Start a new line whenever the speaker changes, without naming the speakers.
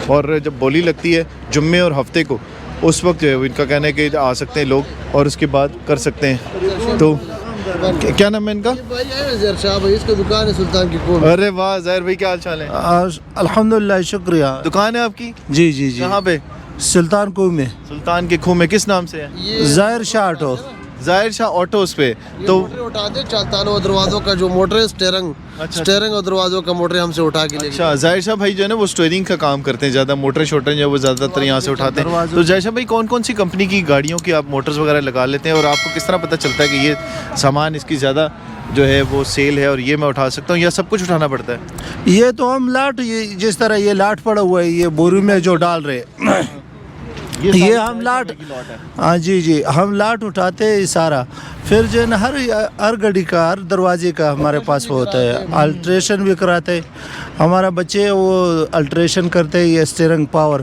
اور جب بولی لگتی ہے جمعے اور ہفتے کو اس وقت جو ہے وہ ان کا کہنا ہے کہ آ سکتے ہیں لوگ اور اس کے بعد کر سکتے ہیں. تو کیا نام ہے ان کا؟
زہر شاہ بھائی، اس کی دکان ہے سلطان کی کوم.
ارے واہ ظاہر بھائی، کیا حال چال ہے؟
الحمدللہ، شکریہ.
دکان ہے آپ کی؟
جی جی جی.
کہاں پہ؟
سلطان کو میں.
سلطان کے کھو میں. کس نام سے ہے؟
ظاہر شاہ آٹو.
ظاہر شاہ آٹوز پہ. تو
موٹر اٹھاتے چالتانوں اور دروازوں کا جو موٹر ہے اسٹیئرنگ اور دروازوں کا موٹر ہم سے اٹھا کے لے گئے.
اچھا، ظاہر شاہ بھائی جو ہے نا وہ اسٹیئرنگ کا کام کرتے ہیں زیادہ، موٹر شوٹر جو ہے وہ زیادہ تر یہاں سے اٹھاتے ہیں. تو ظاہر شاہ بھائی کون کون سی کمپنی کی گاڑیوں کی آپ موٹرز وغیرہ لگا لیتے ہیں، اور آپ کو کس طرح پتہ چلتا ہے کہ یہ سامان اس کی زیادہ جو ہے وہ سیل ہے اور یہ میں اٹھا سکتا ہوں، یا سب کچھ اٹھانا پڑتا ہے؟
یہ تو ہم لاٹ، جس طرح یہ لاٹ پڑا ہوا ہے یہ بوری میں جو ڈال رہے یہ ہم لاٹ. ہاں جی جی، ہم لاٹ اٹھاتے ہیں سارا. پھر جو ہے نا ہر گاڑی کا، ہر دروازے کا ہمارے پاس وہ ہوتا ہے. الٹریشن بھی کراتے. ہمارا بچے وہ الٹریشن کرتے ہیں، یہ اسٹیئرنگ پاور